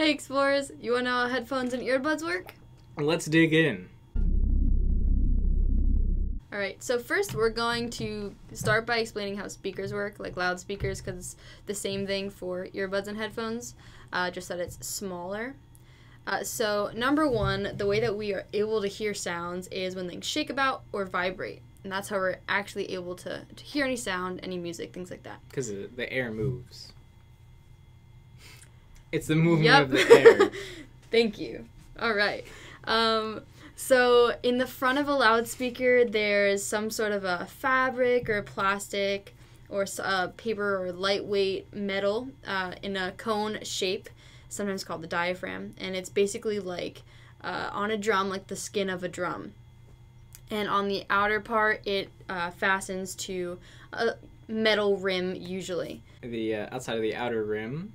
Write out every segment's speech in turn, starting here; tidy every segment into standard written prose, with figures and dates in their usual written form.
Hey explorers, you wanna know how headphones and earbuds work? Let's dig in. Alright, so first we're going to start by explaining how speakers work, like loudspeakers, because it's the same thing for earbuds and headphones, just that it's smaller. So number one, the way that we are able to hear sounds is when things shake about or vibrate. And that's how we're actually able to hear any sound, any music, things like that. Because the air moves. It's the movement of the air. Thank you. All right. So in the front of a loudspeaker, there's some sort of a fabric or plastic or paper or lightweight metal in a cone shape, sometimes called the diaphragm. And it's basically like on a drum, like the skin of a drum. And on the outer part, it fastens to a metal rim usually. The outside of the outer rim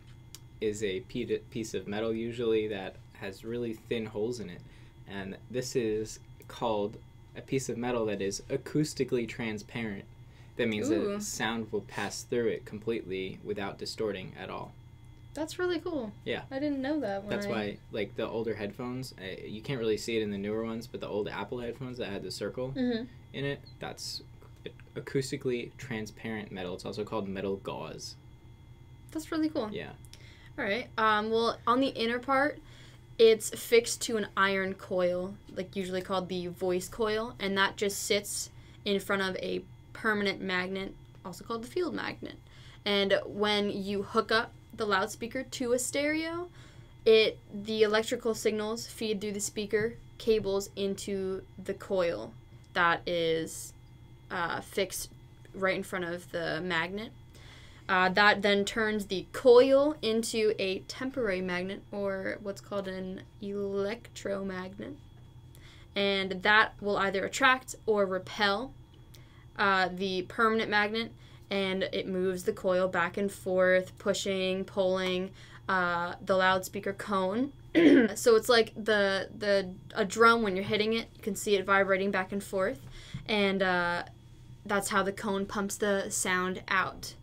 is a piece of metal usually that has really thin holes in it. And this is called a piece of metal that is acoustically transparent. That means that sound will pass through it completely without distorting at all. That's really cool. Yeah. I didn't know that. That's why, like, the older headphones, you can't really see it in the newer ones, but the old Apple headphones that had the circle in it, that's acoustically transparent metal. It's also called metal gauze. That's really cool. Yeah. All right. Well, on the inner part, it's fixed to an iron coil, like usually called the voice coil, and that just sits in front of a permanent magnet, also called the field magnet. And when you hook up the loudspeaker to a stereo, the electrical signals feed through the speaker cables into the coil that is fixed right in front of the magnet. That then turns the coil into a temporary magnet, or what's called an electromagnet. And that will either attract or repel the permanent magnet, and it moves the coil back and forth, pushing, pulling the loudspeaker cone. So it's like a drum when you're hitting it. You can see it vibrating back and forth, and that's how the cone pumps the sound out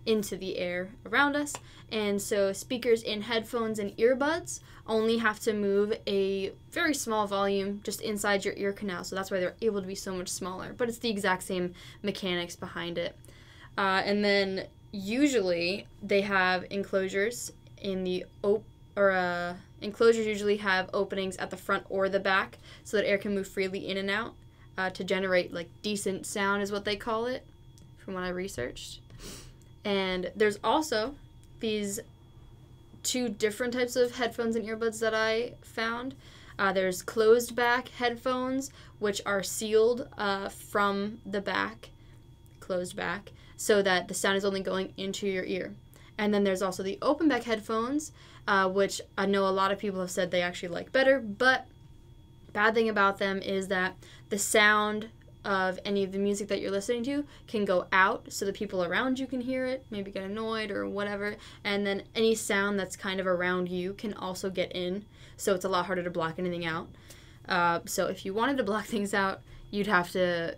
into the air around us. And so speakers in headphones and earbuds only have to move a very small volume just inside your ear canal, so that's why they're able to be so much smaller, but it's the exact same mechanics behind it. And then usually they have enclosures in the enclosures usually have openings at the front or the back so that air can move freely in and out to generate like decent sound is what they call it from what I researched. And there's also these two different types of headphones and earbuds that I found. There's closed back headphones, which are sealed from the back, closed back, so that the sound is only going into your ear. And then there's also the open back headphones, which I know a lot of people have said they actually like better, but bad thing about them is that the sound of any of the music that you're listening to can go out so the people around you can hear it, maybe get annoyed or whatever, and then any sound that's kind of around you can also get in, so it's a lot harder to block anything out. So if you wanted to block things out, you'd have to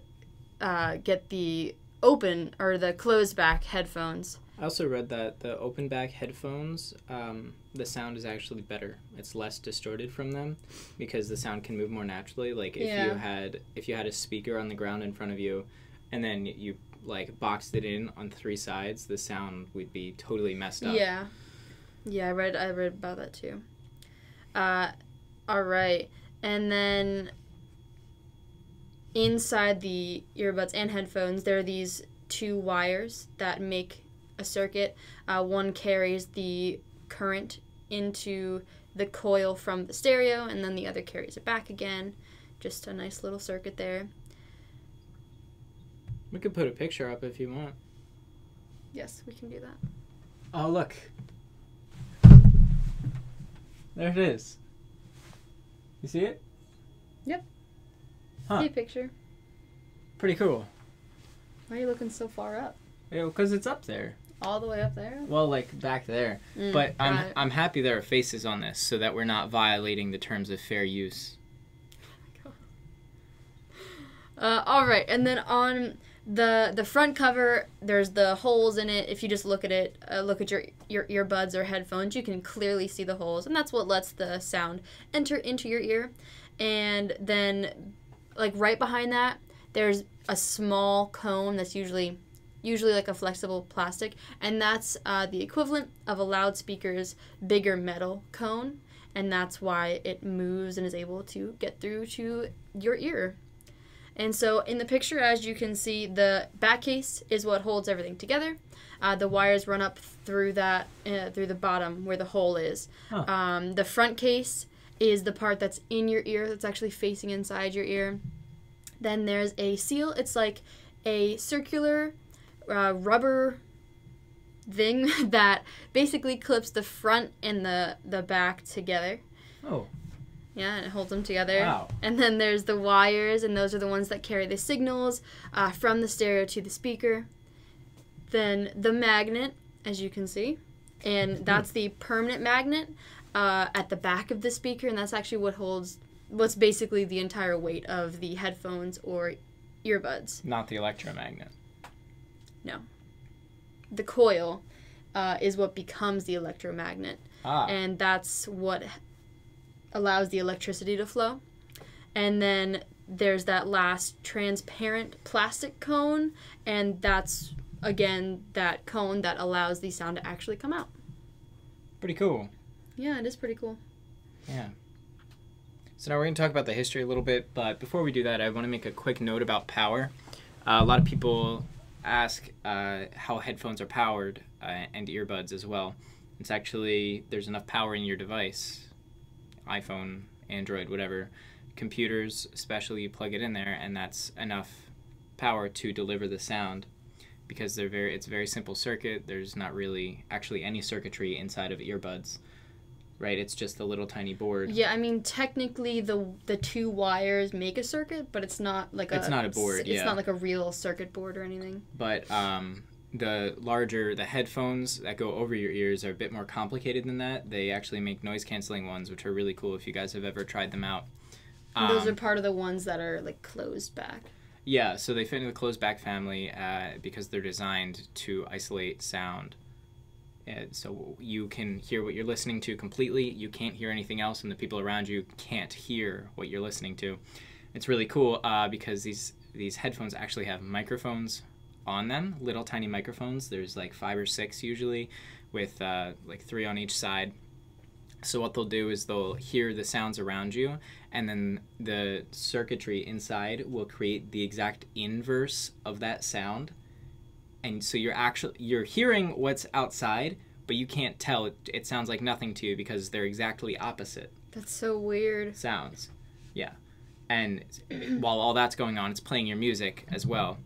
get the open or the closed back headphones. I also read that the open back headphones, the sound is actually better. It's less distorted from them because the sound can move more naturally. Like if you had a speaker on the ground in front of you and then you like boxed it in on three sides, the sound would be totally messed up. Yeah. Yeah, I read about that too. All right. And then inside the earbuds and headphones, there are these two wires that make a circuit. One carries the current into the coil from the stereo, and then the other carries it back again. Just a nice little circuit there. We could put a picture up if you want. Yes, we can do that. Oh, look. There it is. You see it? Yep. Huh. See a picture. Pretty cool. Why are you looking so far up? Yeah, because it's up there. All the way up there? Well, like back there. But I'm happy there are faces on this so that we're not violating the terms of fair use. All right, and then on the front cover, there's the holes in it. If you just look at it, look at your earbuds or headphones, you can clearly see the holes, and that's what lets the sound enter into your ear. And then, like right behind that, there's a small cone that's usually like a flexible plastic, and that's the equivalent of a loudspeaker's bigger metal cone, and that's why it moves and is able to get through to your ear. And so in the picture, as you can see, the back case is what holds everything together. The wires run up through that, through the bottom where the hole is. Huh. The front case is the part that's in your ear, that's actually facing inside your ear. Then there's a seal. It's like a circular rubber thing that basically clips the front and the back together. Oh. Yeah, and it holds them together. Wow. And then there's the wires, and those are the ones that carry the signals from the stereo to the speaker. Then the magnet, as you can see, and that's the permanent magnet at the back of the speaker, and that's actually what holds what's basically the entire weight of the headphones or earbuds. Not the electromagnet. No. The coil is what becomes the electromagnet, and that's what allows the electricity to flow. And then there's that last transparent plastic cone, and that's, again, that cone that allows the sound to actually come out. Pretty cool. Yeah, it is pretty cool. Yeah. So now we're going to talk about the history a little bit, but before we do that, I want to make a quick note about power. A lot of people ask how headphones are powered, and earbuds as well. It's actually, there's enough power in your device, iPhone, Android, whatever, computers especially, you plug it in there, and that's enough power to deliver the sound, because it's a very simple circuit. There's not really actually any circuitry inside of earbuds, right? It's just a little tiny board. Yeah, I mean, technically the two wires make a circuit, but it's not like it's not a board. It's not like a real circuit board or anything. But the headphones that go over your ears are a bit more complicated than that. They actually make noise canceling ones, which are really cool if you guys have ever tried them out. Those are part of the ones that are like closed back. Yeah, so they fit in the closed back family because they're designed to isolate sound. So you can hear what you're listening to completely. You can't hear anything else, and the people around you can't hear what you're listening to. It's really cool because these headphones actually have microphones on them, little tiny microphones. There's like 5 or 6 usually, with like 3 on each side. So what they'll do is they'll hear the sounds around you, and then the circuitry inside will create the exact inverse of that sound. And so you're hearing what's outside, but you can't tell. It sounds like nothing to you because they're exactly opposite. That's so weird. Sounds. Yeah. And while all that's going on, it's playing your music as well.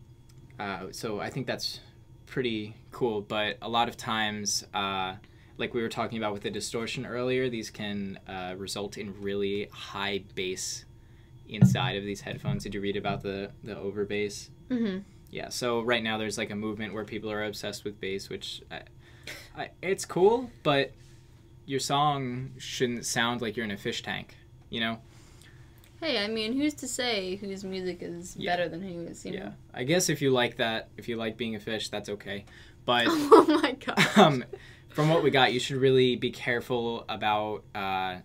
So I think that's pretty cool. But a lot of times, like we were talking about with the distortion earlier, these can result in really high bass inside of these headphones. Did you read about the overbass? Mm-hmm. Yeah, so right now there's like a movement where people are obsessed with bass, which it's cool, but your song shouldn't sound like you're in a fish tank, you know? Hey, I mean, who's to say whose music is better than whose, you know? Yeah, I guess if you like that, if you like being a fish, that's okay. But oh my god. From what we got, you should really be careful about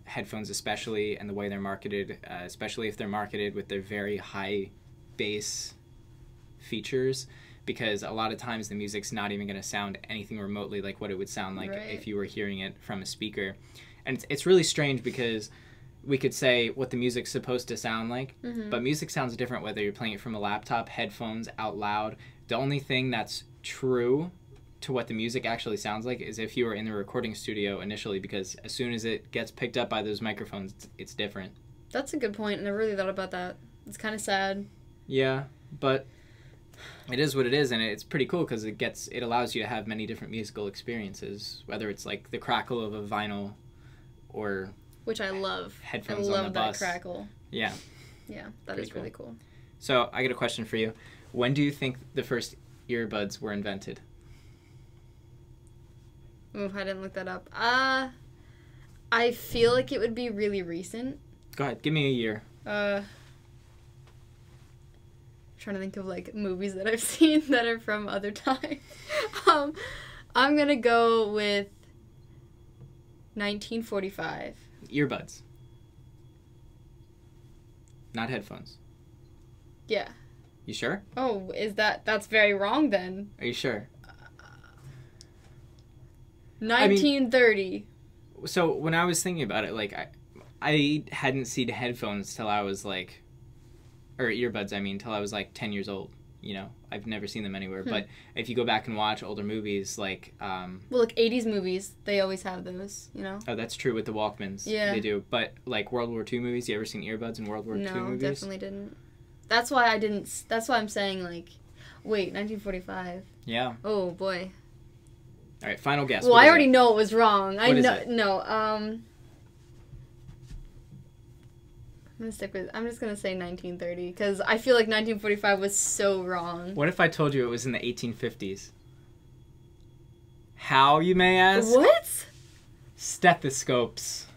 headphones especially, and the way they're marketed, especially if they're marketed with their very high bass features, because a lot of times the music's not even going to sound anything remotely like what it would sound like if you were hearing it from a speaker. And it's really strange because we could say what the music's supposed to sound like, but music sounds different whether you're playing it from a laptop, headphones, out loud. The only thing that's true to what the music actually sounds like is if you were in the recording studio initially, because as soon as it gets picked up by those microphones, it's different. That's a good point, and I really thought about that. It's kind of sad. Yeah, but it is what it is, and it's pretty cool because it allows you to have many different musical experiences, whether it's like the crackle of a vinyl or which I love. Headphones I love on the that bus. Crackle. Yeah. Yeah, that Pretty is really cool. So I got a question for you. When do you think the first earbuds were invented? Ooh, I didn't look that up. I feel like it would be really recent. Go ahead, give me a year. Trying trying to think of like movies that I've seen that are from other times. I'm gonna go with 1945. Earbuds. Not headphones. Yeah. You sure? Oh, that's very wrong then. Are you sure? 1930. So when I was thinking about it, like I hadn't seen headphones till I was like, or earbuds, I mean, till I was like 10 years old. You know, I've never seen them anywhere. But if you go back and watch older movies, like well, like 80s movies, they always have those. You know. Oh, that's true with the Walkmans. Yeah, they do. But like World War II movies, you ever seen earbuds in World War II movies? No, definitely didn't. That's why I didn't. That's why I'm saying like, wait, 1945. Yeah. Oh boy. All right, final guess. Well, I already know it was wrong. What is it? No. I'm just gonna say 1930 because I feel like 1945 was so wrong. What if I told you it was in the 1850s? How, you may ask? What? Stethoscopes.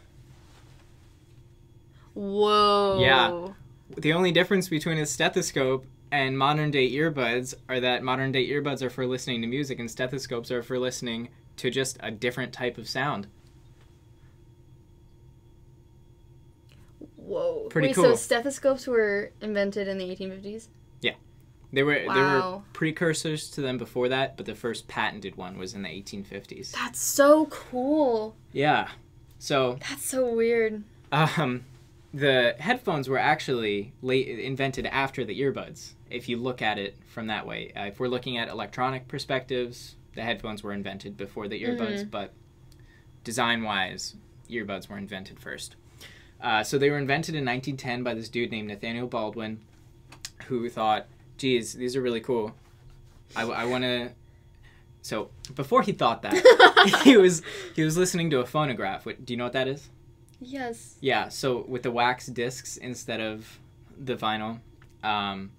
Whoa. Yeah. The only difference between a stethoscope and modern day earbuds are that modern day earbuds are for listening to music and stethoscopes are for listening to just a different type of sound. Whoa. Pretty cool. So stethoscopes were invented in the 1850s? Yeah. There were Wow. precursors to them before that, but the first patented one was in the 1850s. That's so cool. Yeah. So That's so weird. the headphones were actually invented after the earbuds, if you look at it from that way. If we're looking at electronic perspectives, the headphones were invented before the earbuds, but design-wise, earbuds were invented first. So they were invented in 1910 by this dude named Nathaniel Baldwin, who thought, geez, these are really cool. I want to... So before he thought that, he was listening to a phonograph. Do you know what that is? Yes. Yeah, so with the wax discs instead of the vinyl. And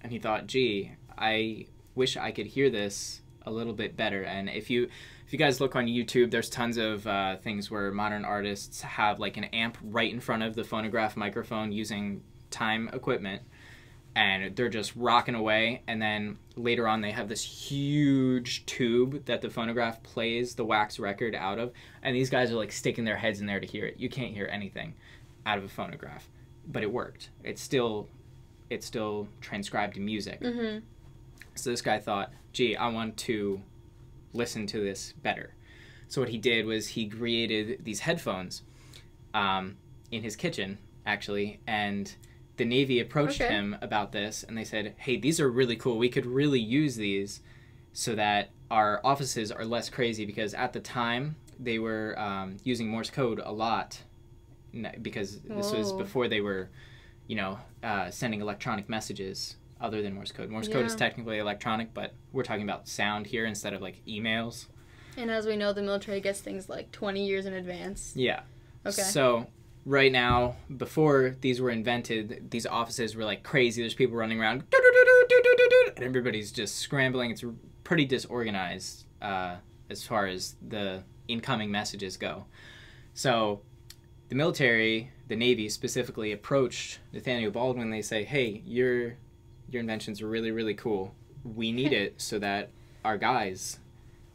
he thought, gee, I wish I could hear this a little bit better. And if you guys look on YouTube, there's tons of things where modern artists have like an amp right in front of the phonograph microphone using time equipment, and they're just rocking away. And then later on, they have this huge tube that the phonograph plays the wax record out of, and these guys are like sticking their heads in there to hear it. You can't hear anything out of a phonograph, but it worked. It's still transcribed to music. Mm-hmm. So this guy thought, gee, I want to listen to this better. So what he did was he created these headphones in his kitchen, actually, and the Navy approached him about this, and they said, hey, these are really cool. We could really use these so that our offices are less crazy, because at the time they were using Morse code a lot, because this was before they were, sending electronic messages other than Morse code. Morse code is technically electronic, but we're talking about sound here instead of like emails. And as we know, the military gets things like 20 years in advance. Yeah. Okay. So right now, before these were invented, these offices were like crazy. There's people running around, and everybody's just scrambling. It's pretty disorganized as far as the incoming messages go. So the military, the Navy specifically, approached Nathaniel Baldwin. They say, hey, your inventions are really, really cool. We need it so that our guys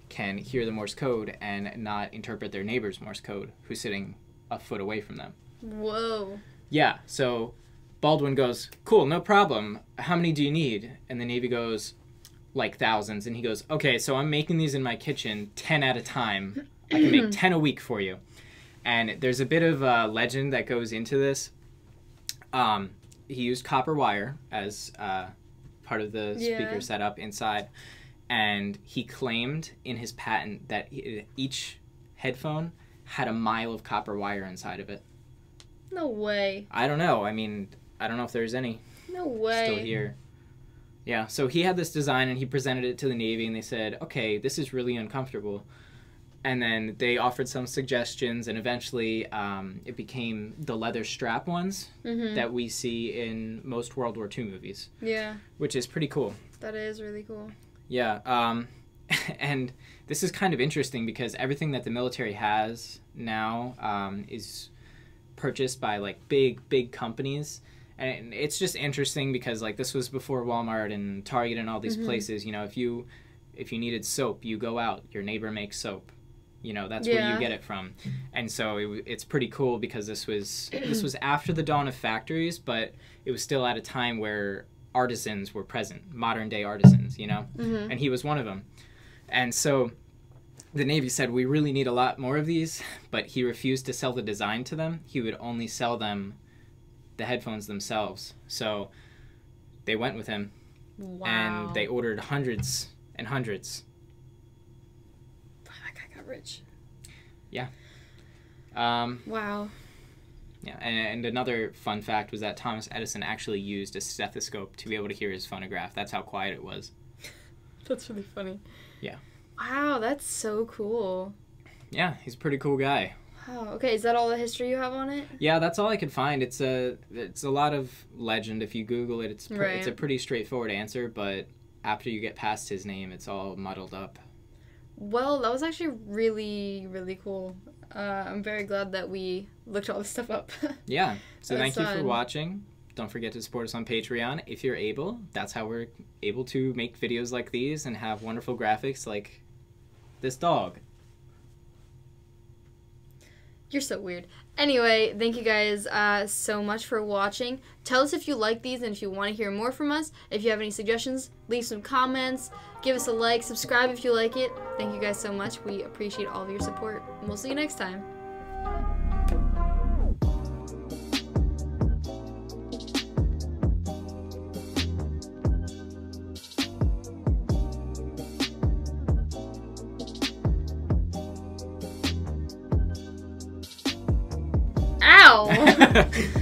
can hear the Morse code and not interpret their neighbor's Morse code who's sitting a foot away from them. Whoa. Yeah, so Baldwin goes, cool, no problem. How many do you need? And the Navy goes, like thousands. And he goes, okay, so I'm making these in my kitchen 10 at a time. I can make 10 a week for you. And there's a bit of legend that goes into this. He used copper wire as part of the speaker setup inside. And he claimed in his patent that each headphone had a mile of copper wire inside of it. No way. I don't know. I mean, I don't know if there's any No way. still here. Yeah, so he had this design and he presented it to the Navy, and they said, okay, this is really uncomfortable. And then they offered some suggestions, and eventually it became the leather strap ones that we see in most World War II movies. Yeah. Which is pretty cool. That is really cool. Yeah, and this is kind of interesting because everything that the military has now is purchased by like big companies, And it's just interesting because like this was before Walmart and Target and all these places. You know, if you needed soap, you go out, your neighbor makes soap. You know, that's where you get it from. And so it's pretty cool because this was after the dawn of factories, but it was still at a time where artisans were present, modern day artisans, you know? And he was one of them. And so the Navy said, we really need a lot more of these, but he refused to sell the design to them. He would only sell them the headphones themselves. So they went with him. Wow. And they ordered hundreds and hundreds. That guy got rich. Yeah. Wow. Yeah, and another fun fact was that Thomas Edison actually used a stethoscope to be able to hear his phonograph. That's how quiet it was. That's really funny. Yeah. Wow, that's so cool. Yeah, he's a pretty cool guy. Wow. Okay, is that all the history you have on it? Yeah, that's all I could find. It's a lot of legend. If you Google it, it's a pretty straightforward answer, but after you get past his name, it's all muddled up. Well, that was actually really, really cool. I'm very glad that we looked all this stuff up. Yeah. So thank you for fun. watching. Don't forget to support us on Patreon if you're able. That's how we're able to make videos like these and have wonderful graphics like this dog. You're so weird. Anyway, thank you guys so much for watching. Tell us if you like these and if you want to hear more from us. If you have any suggestions, leave some comments. Give us a like. Subscribe if you like it. Thank you guys so much. We appreciate all of your support. And we'll see you next time. Ow!